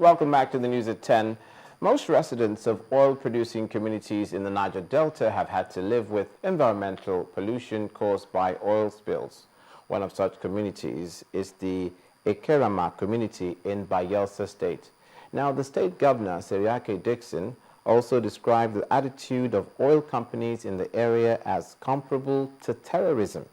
Welcome back to the news at 10. Most residents of oil-producing communities in the Niger Delta have had to live with environmental pollution caused by oil spills. One of such communities is the Ekiti community in Bayelsa State. Now, the state governor, Seriake Dixon, also described the attitude of oil companies in the area as comparable to terrorism.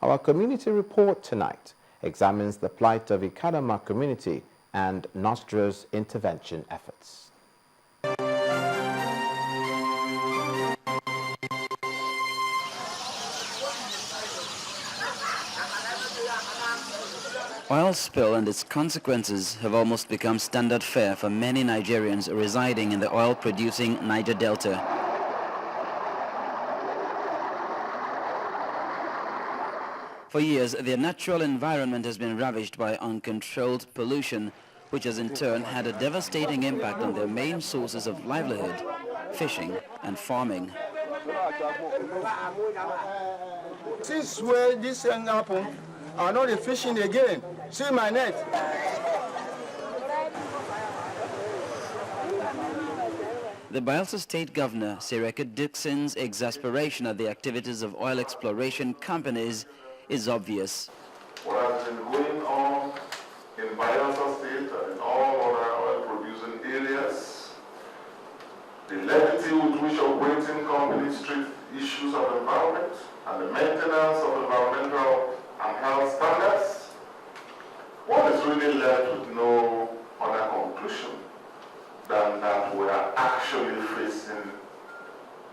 Our community report tonight examines the plight of Ekiti community and NOSDRA's intervention efforts. Oil spill and its consequences have almost become standard fare for many Nigerians residing in the oil-producing Niger Delta. For years, their natural environment has been ravaged by uncontrolled pollution, which has in turn had a devastating impact on their main sources of livelihood, fishing and farming. Since where this thing happened, I'm not fishing again. See my net. The Bayelsa State Governor, Seriake Dixon's exasperation at the activities of oil exploration companies is obvious. What has been going on in Bayelsa State and in all other oil-producing areas, the levity with which operating companies treat issues of environment and the maintenance of environmental and health standards, one is really left with no other conclusion than that we are actually facing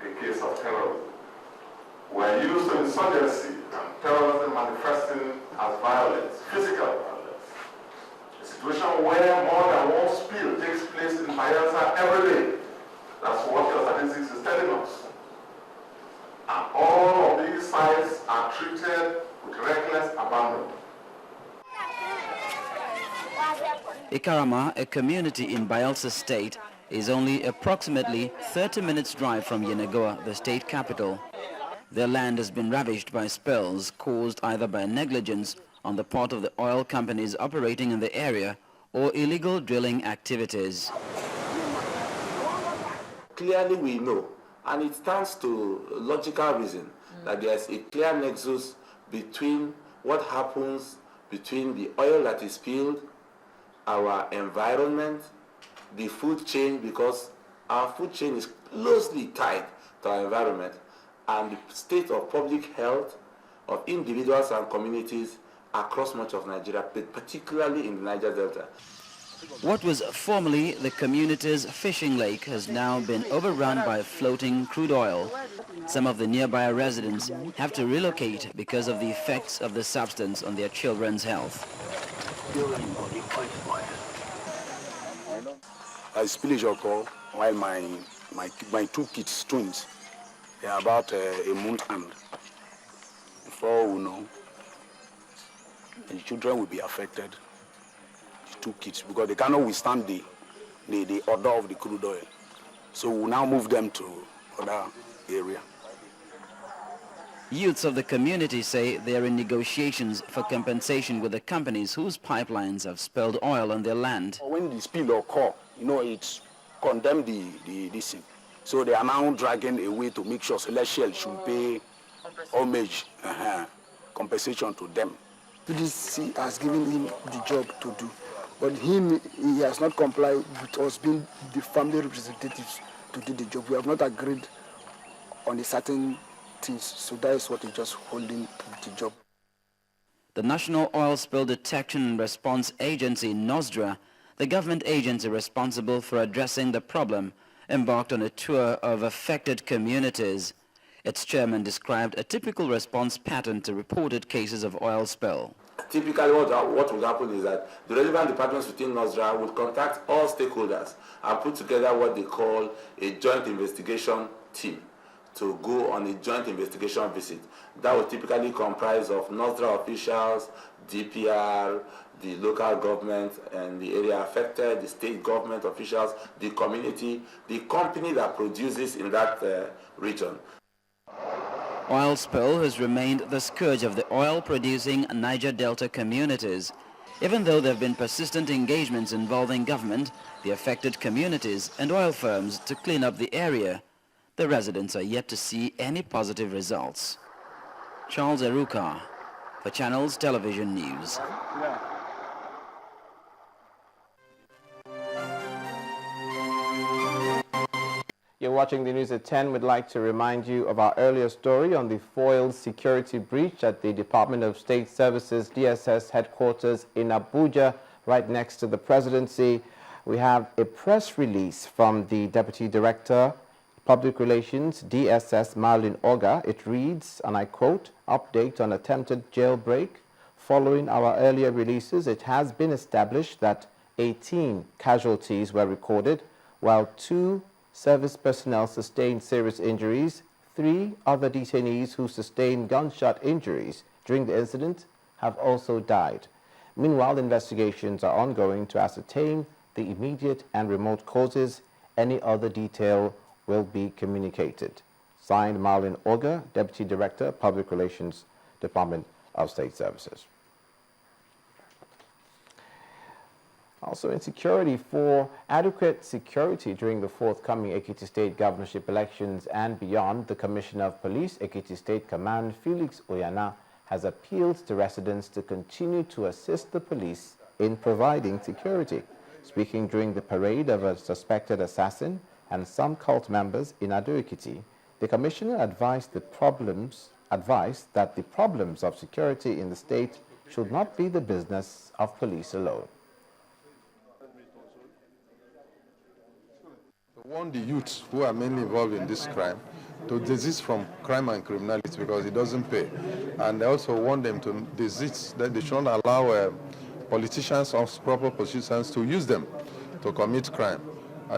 a case of terrorism. We are used to insurgency and terrorism manifesting as violence, physical violence. A situation where more than one spill takes place in Bayelsa every day. That's what your statistics is telling us. And all of these sites are treated with reckless abandon. Ekiti, a community in Bayelsa State, is only approximately 30 minutes drive from Yenagoa, the state capital. Their land has been ravaged by spills caused either by negligence on the part of the oil companies operating in the area or illegal drilling activities. Clearly we know, and it stands to logical reason, that there is a clear nexus between what happens between the oil that is spilled, our environment, the food chain, because our food chain is closely tied to our environment, and the state of public health of individuals and communities across much of Nigeria, particularly in the Niger Delta. What was formerly the community's fishing lake has now been overrun by floating crude oil. Some of the nearby residents have to relocate because of the effects of the substance on their children's health. A spillage occurred while my two kids, twins, they are about a month and before we know, the children will be affected, the two kids, because they cannot withstand the odor of the crude oil. So we now move them to other area. Youths of the community say they are in negotiations for compensation with the companies whose pipelines have spilled oil on their land. When the spill occurs, it's condemned this thing. So they are now dragging a way to make sure Celestial should pay homage, compensation to them. PDC has given him the job to do, but he has not complied with us being the family representatives to do the job. We have not agreed on a certain things, so that is what is just holding the job. The National Oil Spill Detection and Response Agency, NOSDRA, the government agency responsible for addressing the problem, embarked on a tour of affected communities. Its chairman described a typical response pattern to reported cases of oil spill. Typically what would happen is that the relevant departments within NOSDRA would contact all stakeholders and put together what they call a joint investigation team to go on a joint investigation visit. That would typically comprise of NOSDRA officials, DPR, the local government and the area affected, the state government officials, the community, the company that produces in that region. Oil spill has remained the scourge of the oil-producing Niger Delta communities. Even though there have been persistent engagements involving government, the affected communities and oil firms to clean up the area, the residents are yet to see any positive results. Charles Eruka for Channels Television News. You're watching the news at 10. We'd like to remind you of our earlier story on the foiled security breach at the Department of State Services DSS headquarters in Abuja, right next to the presidency. We have a press release from the Deputy Director, Public Relations, DSS, Marlin Oga. It reads, and I quote, "Update on attempted jailbreak. Following our earlier releases, it has been established that 18 casualties were recorded, while 2 service personnel sustained serious injuries. 3 other detainees who sustained gunshot injuries during the incident have also died. Meanwhile, investigations are ongoing to ascertain the immediate and remote causes. Any other detail will be communicated." Signed, Marlin Oga, Deputy Director, Public Relations, Department of State Services. Also, insecurity. For adequate security during the forthcoming Ekiti State governorship elections and beyond, the Commissioner of Police, Ekiti State Command, Felix Oyana, has appealed to residents to continue to assist the police in providing security. Speaking during the parade of a suspected assassin and some cult members in Ekiti, the Commissioner advised that the problems of security in the state should not be the business of police alone. Want the youths who are mainly involved in this crime to desist from crime and criminality because it doesn't pay, and they also want them to desist, that they shouldn't allow politicians of proper positions to use them to commit crime.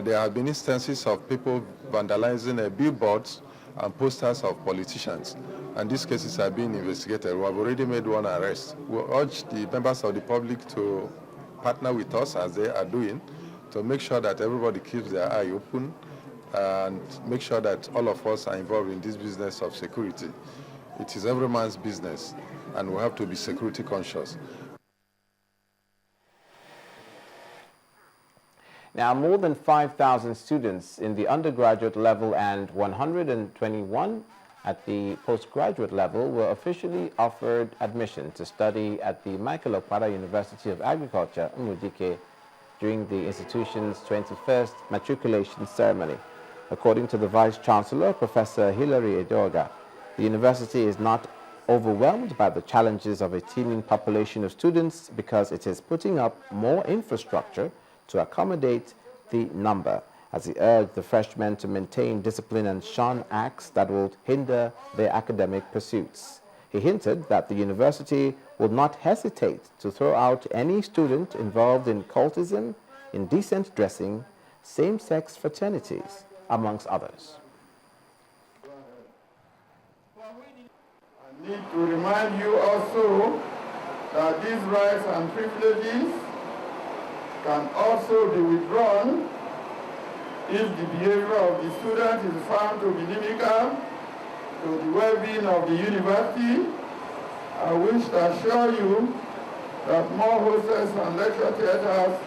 There have been instances of people vandalizing billboards and posters of politicians, and these cases are being investigated. We have already made one arrest. We urge the members of the public to partner with us, as they are doing, to make sure that everybody keeps their eye open and make sure that all of us are involved in this business of security. It is every man's business, and we have to be security conscious. Now, more than 5,000 students in the undergraduate level and 121 at the postgraduate level were officially offered admission to study at the Michael Okpara University of Agriculture, Umudike, during the institution's 21st matriculation ceremony. According to the Vice Chancellor, Professor Hilary Edoga, the university is not overwhelmed by the challenges of a teeming population of students because it is putting up more infrastructure to accommodate the number, as he urged the freshmen to maintain discipline and shun acts that will hinder their academic pursuits. He hinted that the university would not hesitate to throw out any student involved in cultism, indecent dressing, same-sex fraternities, amongst others. I need to remind you also that these rights and privileges can also be withdrawn if the behavior of the student is found to be inimical to the well-being of the university. I wish to assure you that more hostels and lecture theaters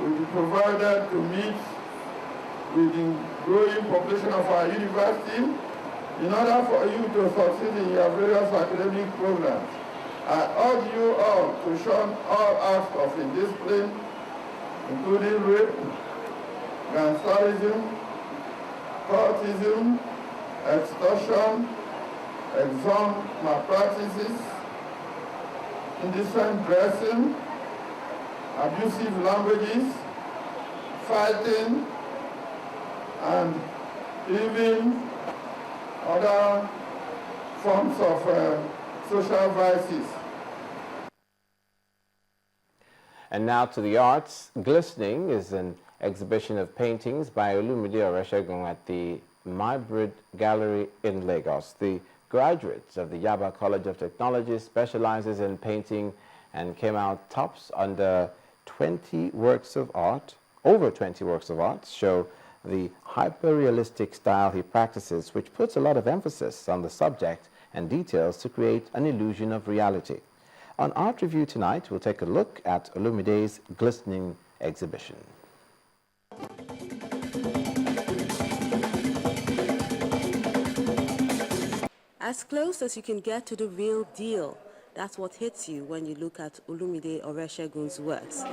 will be provided to meet with the growing population of our university in order for you to succeed in your various academic programs. I urge you all to shun all acts of indiscipline, including rape, gangsterism, cultism, extortion, exam malpractices, indecent dressing, abusive languages, fighting, and even other forms of social vices. And now to the arts. Glistening is an exhibition of paintings by Olumide Oreshegun at the Mybrid Gallery in Lagos. The graduates of the Yaba College of Technology specializes in painting and came out tops under 20 works of art. Over 20 works of art show the hyper-realistic style he practices, which puts a lot of emphasis on the subject and details to create an illusion of reality. On Art Review tonight, we'll take a look at Olumide's glistening exhibition. As close as you can get to the real deal, that's what hits you when you look at Olumide Oreshegun's works.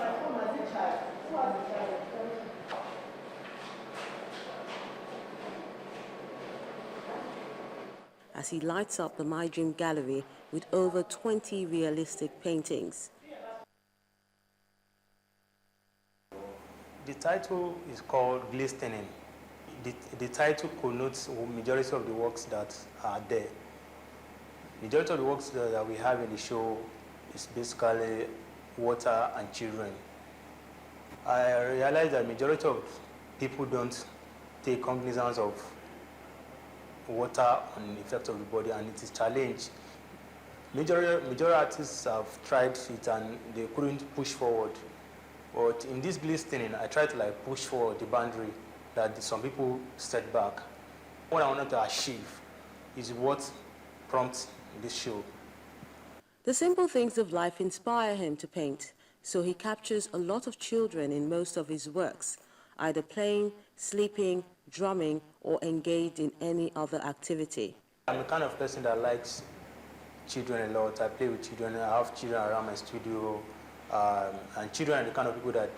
As he lights up the My Dream Gallery with over 20 realistic paintings. The title is called Glistening. The title connotes the majority of the works that are there. Majority of the works that we have in the show is basically water and children. I realize that majority of people don't take cognizance of water and the effect of the body, and it is challenge. Major artists have tried it and they couldn't push forward. But in this glistening, I tried to push forward the boundary that some people set back. What I wanted to achieve is what prompts this show. The simple things of life inspire him to paint, so he captures a lot of children in most of his works, either playing, sleeping, drumming, or engaged in any other activity. I'm the kind of person that likes children a lot. I play with children. I have children around my studio. And children are the kind of people that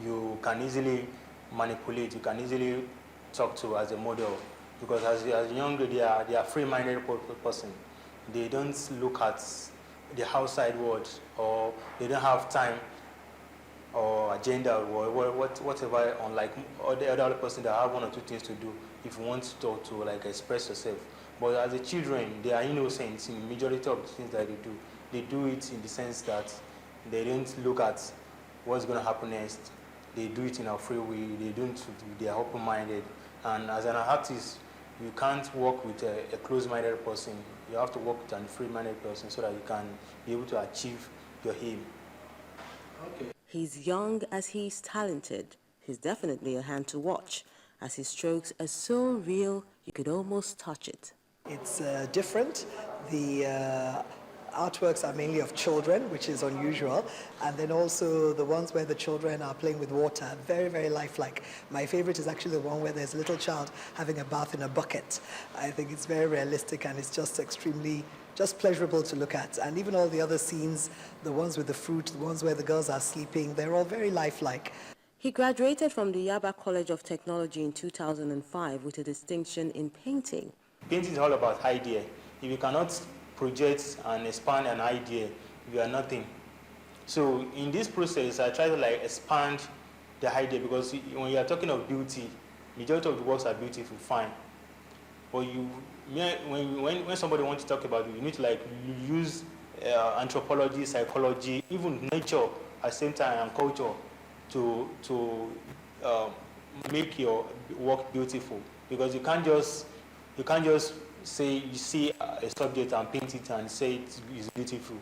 you can easily manipulate, you can easily talk to as a model. Because as a young lady, they are free-minded person. They don't look at the outside world, or they don't have time or agenda or whatever, unlike the other person that have one or two things to do if you want to express yourself. But as a children, they are innocent in the majority of the things that they do. They do it in the sense that they don't look at what's going to happen next. They do it in a free way. They are open-minded. And as an artist, you can't work with a closed-minded person. You have to work with a free-minded person so that you can be able to achieve your aim. Okay. He's young as he's talented. He's definitely a hand to watch, as his strokes are so real you could almost touch it. It's different. The artworks are mainly of children, which is unusual, and then also the ones where the children are playing with water, very, very lifelike. My favorite is actually the one where there's a little child having a bath in a bucket. I think it's very realistic, and it's just extremely pleasurable to look at. And even all the other scenes, the ones with the fruit, the ones where the girls are sleeping, they're all very lifelike. He graduated from the Yaba College of Technology in 2005 with a distinction in painting. Painting is all about idea. If you cannot project and expand an idea, you are nothing. So in this process, I try to expand the idea, because when you are talking of beauty, majority of the works are beautiful, fine. But when somebody wants to talk about it, you need to use anthropology, psychology, even nature at the same time, and culture to make your work beautiful. Because you can't just say you see a subject and paint it and say it is beautiful.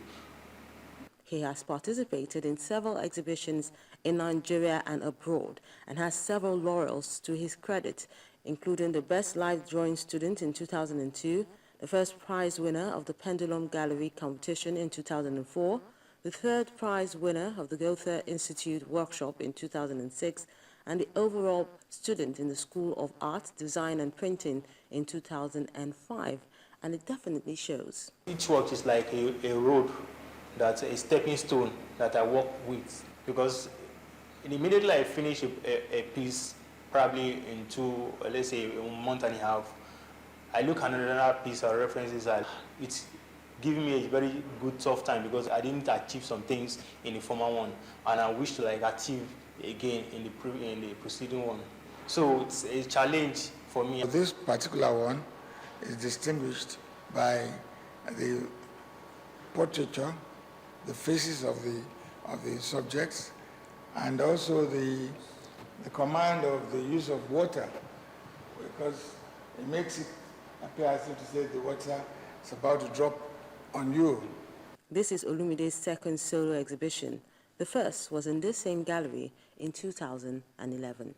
He has participated in several exhibitions in Nigeria and abroad, and has several laurels to his credit, including the Best Live Drawing Student in 2002, the first prize winner of the Pendulum Gallery competition in 2004, the third prize winner of the Goethe Institute workshop in 2006, and the overall student in the School of Art, Design and Printing in 2005, and it definitely shows. Each work is like a road, that's a stepping stone that I work with, because immediately I finish a piece, probably into, let's say, a month and a half, I look at another piece or references, and it's giving me a very good tough time, because I didn't achieve some things in the former one, and I wish to achieve again in the preceding one. So it's a challenge for me. This particular one is distinguished by the portraiture, the faces of the subjects, and also the command of the use of water, because it makes it appear as if to say the water is about to drop on you. This is Olumide's second solo exhibition. The first was in this same gallery in 2011.